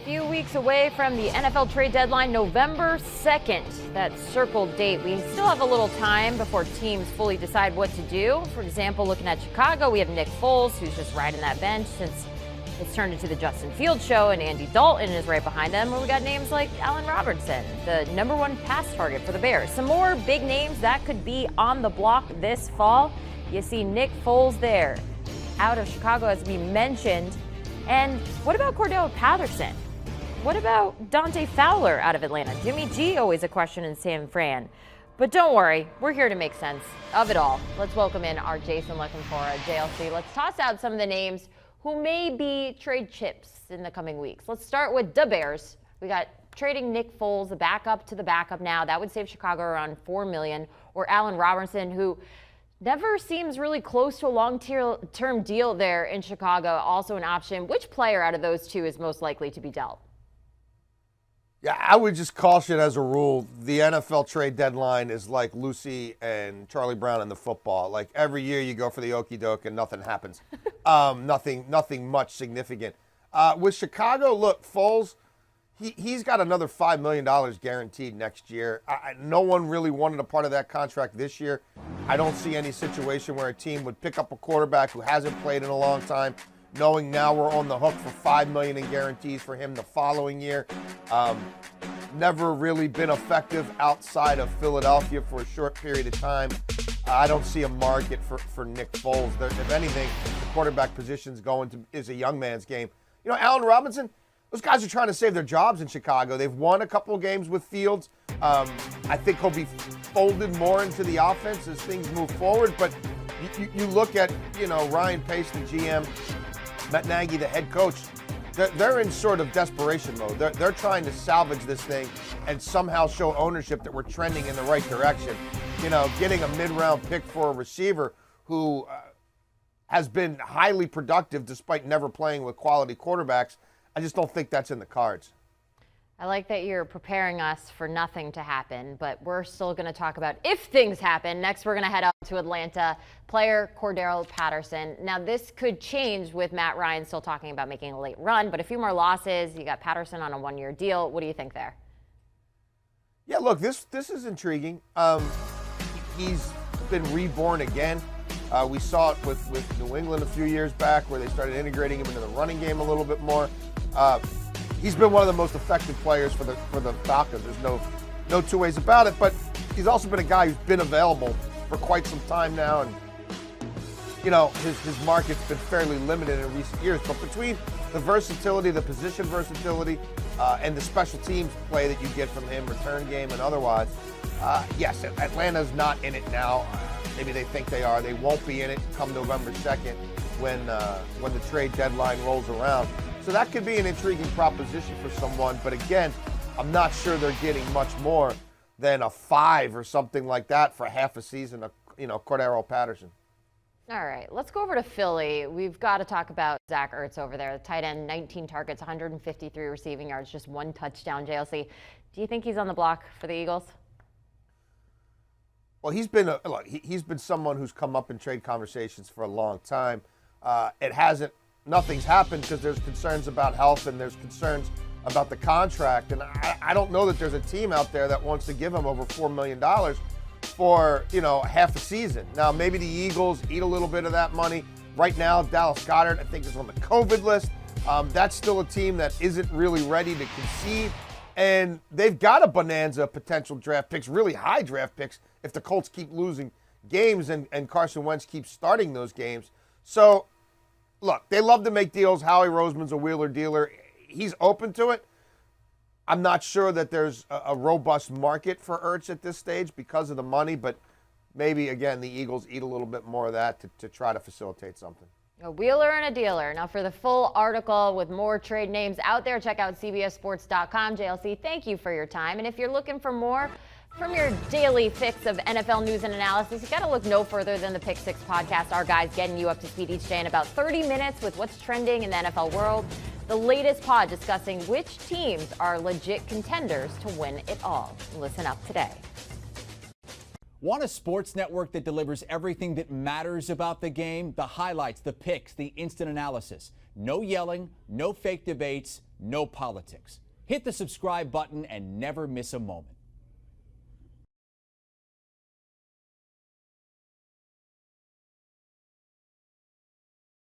Few weeks away from the NFL trade deadline, November 2nd, that circled date. We still have a little time before teams fully decide what to do. For example, looking at Chicago, we have Nick Foles, who's just riding that bench since it's turned into the Justin Fields show, and Andy Dalton is right behind them. And we got names like Allen Robinson, the #1 pass target for the Bears. Some more big names that could be on the block this fall. You see Nick Foles there, out of Chicago, as we mentioned. And what about Cordarrelle Patterson? What about Dante Fowler out of Atlanta? Jimmy G, always a question in San Fran. But don't worry, we're here to make sense of it all. Let's welcome in our Jason Canfora, JLC. Let's toss out some of the names who may be trade chips in the coming weeks. Let's start with the Bears. We got trading Nick Foles, the backup to the backup now. That would save Chicago around $4 million. Or Allen Robinson, who never seems really close to a long-term deal there in Chicago. Also an option. Which player out of those two is most likely to be dealt? Yeah, I would just caution as a rule, the NFL trade deadline is like Lucy and Charlie Brown in the football. Like every year you go for the okie doke and nothing happens. Nothing much significant. With Chicago, look, Foles, he's got another $5 million guaranteed next year. No one really wanted a part of that contract this year. I don't see any situation where a team would pick up a quarterback who hasn't played in a long time, knowing now we're on the hook for $5 million in guarantees for him the following year. Never really been effective outside of Philadelphia for a short period of time. I don't see a market for Nick Foles. If anything, the quarterback position is a young man's game. You know, Allen Robinson, those guys are trying to save their jobs in Chicago. They've won a couple of games with Fields. I think he'll be folded more into the offense as things move forward. But you look at, Ryan Pace, the GM, Matt Nagy, the head coach, they're in sort of desperation mode. They're trying to salvage this thing and somehow show ownership that we're trending in the right direction. Getting a mid-round pick for a receiver who has been highly productive despite never playing with quality quarterbacks, I just don't think that's in the cards. I like that you're preparing us for nothing to happen, but we're still going to talk about if things happen. Next, we're going to head up to Atlanta. Player Cordarrelle Patterson. Now, this could change with Matt Ryan still talking about making a late run, but a few more losses. You got Patterson on a one-year deal. What do you think there? Yeah, look, this is intriguing. He's been reborn again. We saw it with New England a few years back where they started integrating him into the running game a little bit more. He's been one of the most effective players for the Falcons. There's no two ways about it. But he's also been a guy who's been available for quite some time now, and his market's been fairly limited in recent years. But between the versatility, the position versatility, and the special teams play that you get from him, return game and otherwise, yes, Atlanta's not in it now. Maybe they think they are. They won't be in it come November 2nd when the trade deadline rolls around. So that could be an intriguing proposition for someone. But again, I'm not sure they're getting much more than a 5 or something like that for half a season of, Cordarrelle Patterson. All right, let's go over to Philly. We've got to talk about Zach Ertz over there. The tight end, 19 targets, 153 receiving yards, just 1 touchdown, JLC. Do you think he's on the block for the Eagles? Well, he's been someone who's come up in trade conversations for a long time. Nothing's happened because there's concerns about health and there's concerns about the contract. And I don't know that there's a team out there that wants to give him over $4 million for, half a season. Now, maybe the Eagles eat a little bit of that money. Right now, Dallas Goedert, I think, is on the COVID list. That's still a team that isn't really ready to concede. And they've got a bonanza of potential draft picks, really high draft picks, if the Colts keep losing games and Carson Wentz keeps starting those games. So, look, they love to make deals. Howie Roseman's a wheeler dealer. He's open to it. I'm not sure that there's a robust market for Ertz at this stage because of the money, but maybe, again, the Eagles eat a little bit more of that to try to facilitate something. A wheeler and a dealer. Now, for the full article with more trade names out there, check out CBSSports.com. JLC, thank you for your time. And if you're looking for more from your daily fix of NFL news and analysis, you got to look no further than the Pick Six podcast. Our guys getting you up to speed each day in about 30 minutes with what's trending in the NFL world. The latest pod discussing which teams are legit contenders to win it all. Listen up today. Want a sports network that delivers everything that matters about the game? The highlights, the picks, the instant analysis. No yelling, no fake debates, no politics. Hit the subscribe button and never miss a moment.